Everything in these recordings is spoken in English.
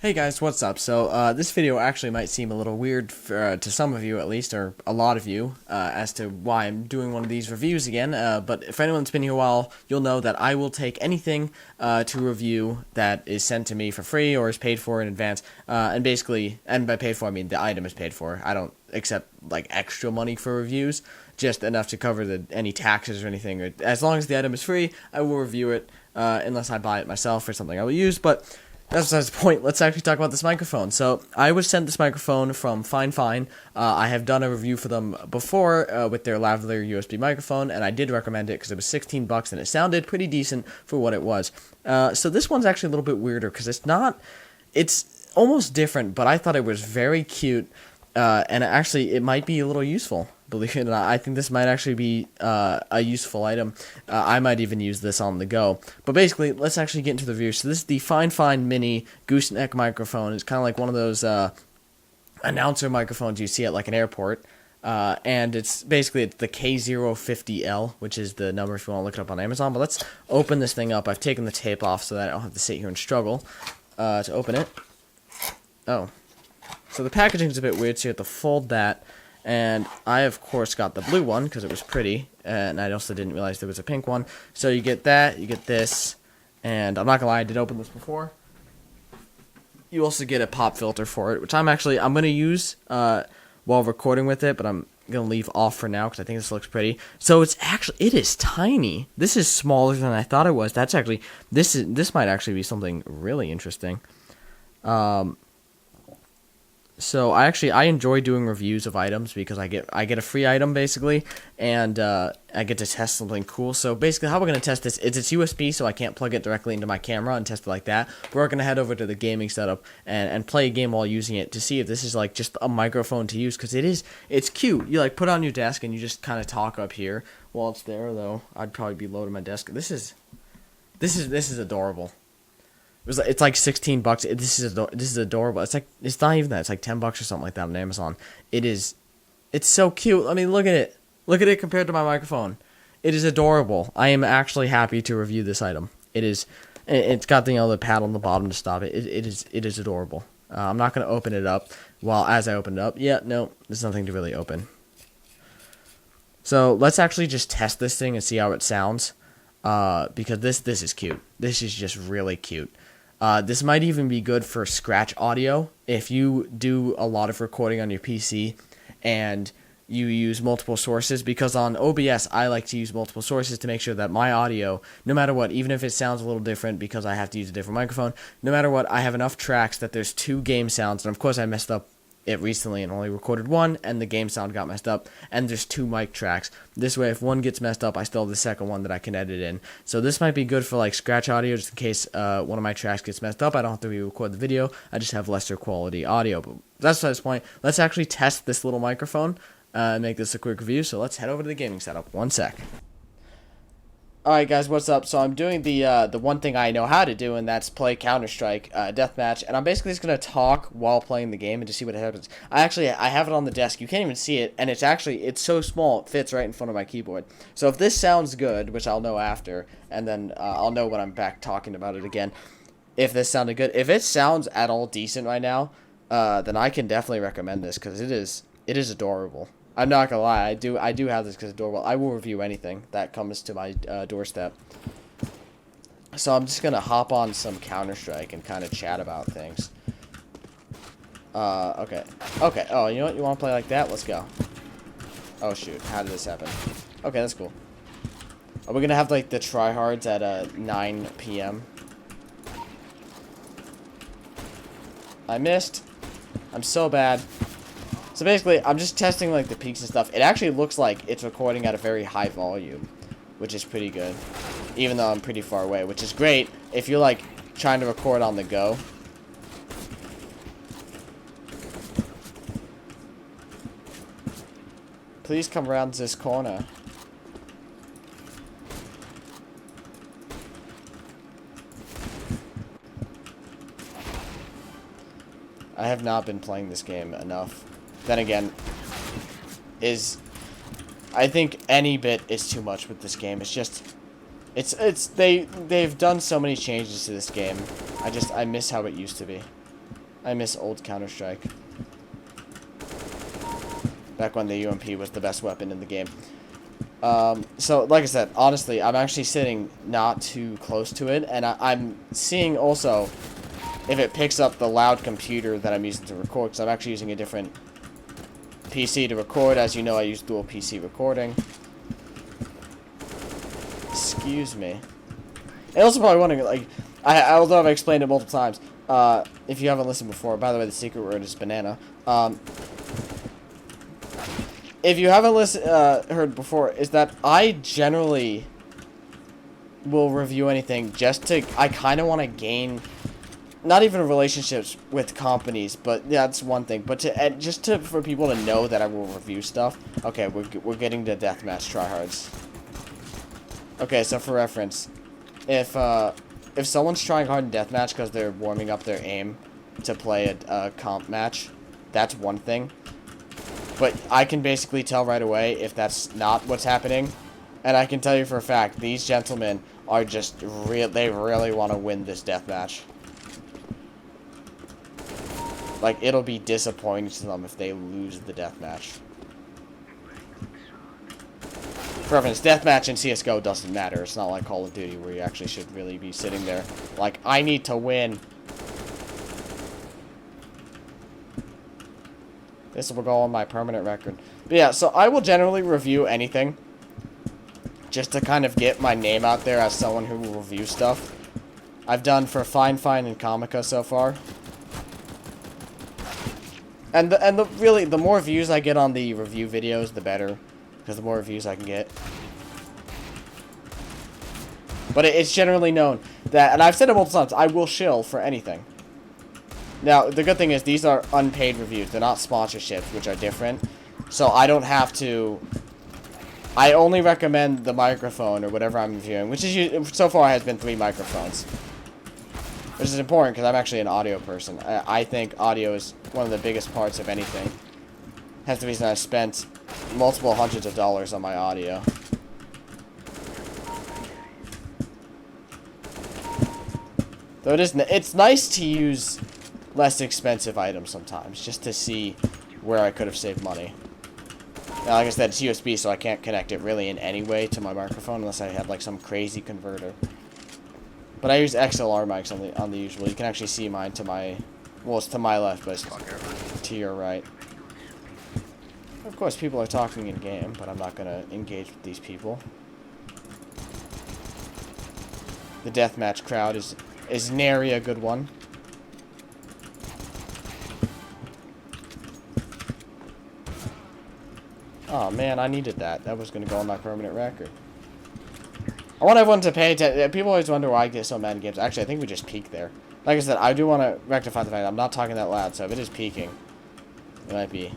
Hey guys, what's up? So this video actually might seem a little weird to some of you at least, or a lot of you, as to why I'm doing one of these reviews again, but if anyone's been here a while, you'll know that I will take anything to review that is sent to me for free or is paid for in advance, and basically, and by paid for I mean the item is paid for. I don't accept like extra money for reviews, just enough to cover any taxes or anything. As long as the item is free, I will review it, unless I buy it myself or something I will use, but that's besides the point. Let's actually talk about this microphone. So, I was sent this microphone from Fifine. I have done a review for them before with their lavalier USB microphone, and I did recommend it because it was $16 and it sounded pretty decent for what it was. So this one's actually a little bit weirder because it's almost different, but I thought it was very cute, and it might be a little useful. Believe it or not, I think this might actually be a useful item. I might even use this on the go. But basically, let's actually get into the review. So this is the Fifine Mini Gooseneck microphone. It's kind of like one of those announcer microphones you see at like an airport. And it's the K050L, which is the number if you want to look it up on Amazon. But let's open this thing up. I've taken the tape off so that I don't have to sit here and struggle to open it. Oh. So the packaging is a bit weird, so you have to fold that. And I, of course, got the blue one because it was pretty, and I also didn't realize there was a pink one. So you get that, you get this, and I'm not gonna lie, I did open this before. You also get a pop filter for it, which I'm gonna use while recording with it, but I'm gonna leave off for now because I think this looks pretty. So it is tiny. This is smaller than I thought it was. This might actually be something really interesting. So I enjoy doing reviews of items because I get a free item basically, and I get to test something cool. So basically, how we're gonna test this is it's USB, so I can't plug it directly into my camera and test it like that. We're gonna head over to the gaming setup and play a game while using it to see if this is like just a microphone to use, because it's cute. You like put it on your desk and you just kind of talk up here while it's there. Though I'd probably be low to my desk. This is adorable. It's like $16. This is adorable. It's not even that. It's like $10 or something like that on Amazon. It's so cute. I mean, look at it. Look at it compared to my microphone. It is adorable. I am actually happy to review this item. It's got the pad on the bottom to stop it. It is adorable. I'm not gonna open it up. As I open it up, no, there's nothing to really open. So let's actually just test this thing and see how it sounds. Because this is cute. This is just really cute. This might even be good for scratch audio if you do a lot of recording on your PC and you use multiple sources, because on OBS I like to use multiple sources to make sure that my audio, no matter what, even if it sounds a little different because I have to use a different microphone, no matter what, I have enough tracks that there's 2 game sounds. And of course I messed up it recently and only recorded 1, and the game sound got messed up, and there's 2 mic tracks. This way, if one gets messed up, I still have the second one that I can edit in. So this might be good for like scratch audio, just in case one of my tracks gets messed up. I don't have to re-record the video. I just have lesser quality audio. But that's the point. Let's actually test this little microphone and make this a quick review. So let's head over to the gaming setup. One sec. Alright guys, what's up? So I'm doing the one thing I know how to do, and that's play Counter-Strike Deathmatch, and I'm basically just going to talk while playing the game and just see what happens. I have it on the desk. You can't even see it, and it's so small it fits right in front of my keyboard. So if this sounds good, which I'll know after, and then I'll know when I'm back talking about it again, if this sounded good. If it sounds at all decent right now, then I can definitely recommend this, because it is adorable. I'm not gonna lie, I do have this because it's adorable. I will review anything that comes to my doorstep. So I'm just gonna hop on some Counter-Strike and kind of chat about things. Okay. Oh, you know what? You want to play like that? Let's go. Oh shoot, how did this happen? Okay, that's cool. Are we gonna have like the tryhards at 9 p.m.? I missed. I'm so bad. So basically, I'm just testing like the peaks and stuff. It actually looks like it's recording at a very high volume, which is pretty good, even though I'm pretty far away, which is great if you're like trying to record on the go. Please come around this corner. I have not been playing this game enough. Then again, I think any bit is too much with this game. They've done so many changes to this game. I miss how it used to be. I miss old Counter-Strike. Back when the UMP was the best weapon in the game. So, like I said, honestly, I'm actually sitting not too close to it, and I'm seeing also if it picks up the loud computer that I'm using to record, because I'm actually using a different PC to record. As you know, I use dual PC recording. Excuse me. And also probably wondering, like, although I've explained it multiple times, if you haven't listened before, by the way, the secret word is banana. If you haven't heard before, is that I generally will review anything just to, I kind of want to gain, not even relationships with companies, but that's one thing, but for people to know that I will review stuff. Okay, we're getting to deathmatch tryhards. Okay, so for reference, if someone's trying hard in deathmatch because they're warming up their aim to play a comp match, that's one thing. But I can basically tell right away if that's not what's happening. And I can tell you for a fact, these gentlemen are just they really want to win this deathmatch. Like, it'll be disappointing to them if they lose the deathmatch. For reference, deathmatch in CSGO doesn't matter. It's not like Call of Duty where you actually should really be sitting there like, I need to win. This will go on my permanent record. But yeah, so I will generally review anything just to kind of get my name out there as someone who will review stuff. I've done for Fifine and Comica so far. And really, the more views I get on the review videos, the better. Because the more reviews I can get. But it's generally known that, and I've said it multiple times, I will shill for anything. Now, the good thing is these are unpaid reviews. They're not sponsorships, which are different. So I don't have to... I only recommend the microphone or whatever I'm reviewing, which is so far has been 3 microphones. Which is important because I'm actually an audio person. I think audio is one of the biggest parts of anything. That's the reason I spent multiple hundreds of dollars on my audio. Though it's nice to use less expensive items sometimes, just to see where I could have saved money. Now, like I said, it's USB, so I can't connect it really in any way to my microphone unless I had like some crazy converter. But I use XLR mics on the usual. You can actually see mine to my, well, it's to my left, but it's to your right. Of course, people are talking in game, but I'm not gonna engage with these people. The deathmatch crowd is nary a good one. Oh man, I needed that. That was gonna go on my permanent record. I want everyone to pay attention. People always wonder why I get so mad in games. Actually, I think we just peaked there. Like I said, I do want to rectify the fact that I'm not talking that loud, so if it is peaking, it might be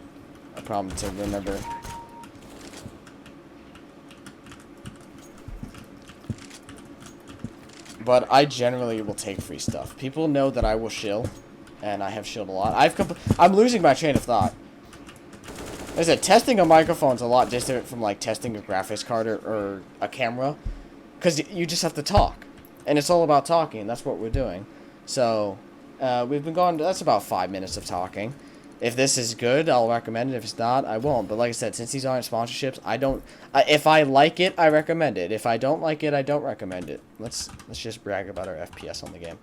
a problem to remember. But I generally will take free stuff. People know that I will shill, and I have shilled a lot. I'm losing my train of thought. Like I said, testing a microphone is a lot different from like testing a graphics card or a camera, because you just have to talk, and it's all about talking. That's what we're doing. So we've been going. That's about 5 minutes of talking. If this is good, I'll recommend it. If it's not, I won't. But like I said, since these aren't sponsorships, I don't. If I like it, I recommend it. If I don't like it, I don't recommend it. Let's just brag about our FPS on the game.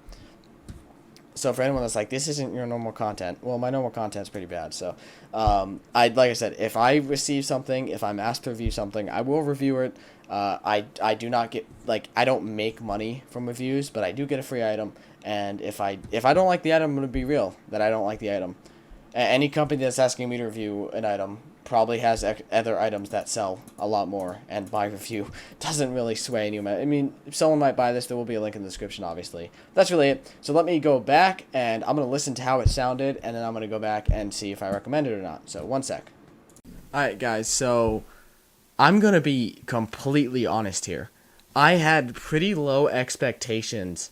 So for anyone that's like, this isn't your normal content, well, my normal content's pretty bad. So, like I said, if I receive something, if I'm asked to review something, I will review it. I do not get, like, I don't make money from reviews, but I do get a free item. And if I don't like the item, I'm gonna be real that I don't like the item. Any company that's asking me to review an item probably has other items that sell a lot more, and my review doesn't really sway any amount. I mean, if someone might buy this, there will be a link in the description, obviously. That's really it. So let me go back, and I'm going to listen to how it sounded, and then I'm going to go back and see if I recommend it or not. So, one sec. Alright, guys, so I'm going to be completely honest here. I had pretty low expectations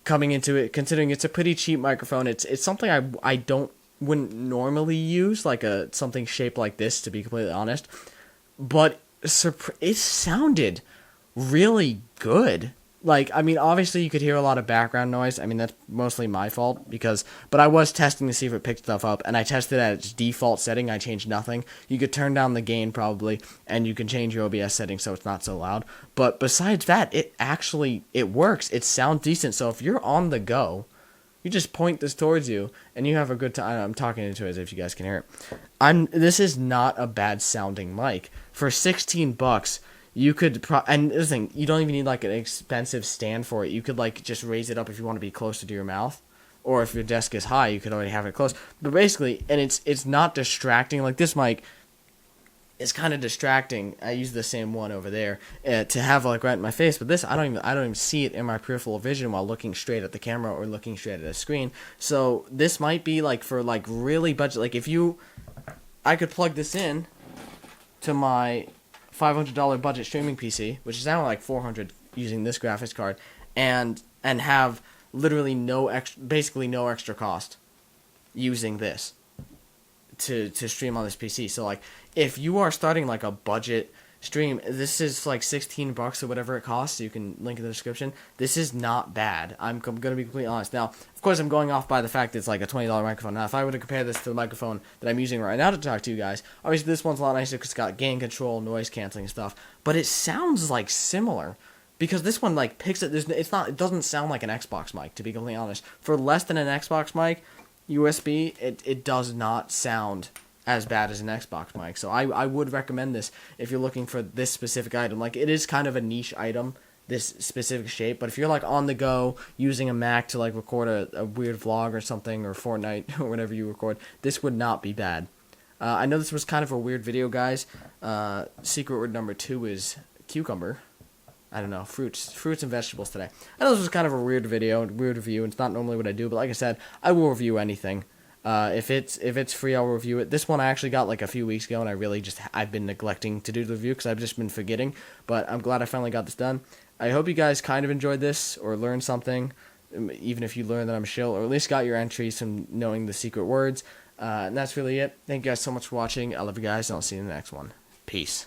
coming into it, considering it's a pretty cheap microphone. It's something I wouldn't normally use, like something shaped like this, to be completely honest, but it sounded really good. like, I mean, obviously you could hear a lot of background noise. I mean, that's mostly my fault but I was testing to see if it picked stuff up, and I tested at its default setting. I changed nothing. You could turn down the gain probably, and you can change your OBS settings so it's not so loud. But besides that, it works. It sounds decent. So if you're on the go, you just point this towards you, and you have a good time. I'm talking into it as if you guys can hear it. This is not a bad sounding mic. For $16, you could and this thing, you don't even need like an expensive stand for it. You could like just raise it up if you want to be closer to your mouth, or if your desk is high, you could already have it close. But basically, and it's not distracting. Like this mic is kind of distracting. I use the same one over there to have like right in my face, but this I don't even see it in my peripheral vision while looking straight at the camera or looking straight at a screen. So this might be like for like really budget. Like I could plug this in to my $500 budget streaming PC, which is now like $400 using this graphics card, and have literally basically no extra cost using this to stream on this PC. So like if you are starting like a budget stream, this is like $16 or whatever it costs. You can link in the description. This is not bad. I'm going to be completely honest. Now, of course, I'm going off by the fact that it's like a $20 microphone. Now, if I were to compare this to the microphone that I'm using right now to talk to you guys, obviously this one's a lot nicer because it's got gain control, noise canceling stuff. But it sounds like similar because this one like picks it. It doesn't sound like an Xbox mic, to be completely honest. For less than an Xbox mic, USB, it does not sound as bad as an Xbox mic. So I would recommend this if you're looking for this specific item. Like, it is kind of a niche item, this specific shape, but if you're like on the go using a Mac to like record a weird vlog or something, or Fortnite or whatever you record, this would not be bad. I know this was kind of a weird video, guys. Secret word number 2 is cucumber. I don't know, fruits and vegetables today. I know this was kind of a weird video, weird review, and it's not normally what I do, but like I said, I will review anything. If it's free, I'll review it. This one I actually got like a few weeks ago, and I've been neglecting to do the review because I've just been forgetting, but I'm glad I finally got this done. I hope you guys kind of enjoyed this or learned something, even if you learned that I'm a shill, or at least got your entries from knowing the secret words. And that's really it. Thank you guys so much for watching. I love you guys, and I'll see you in the next one. Peace.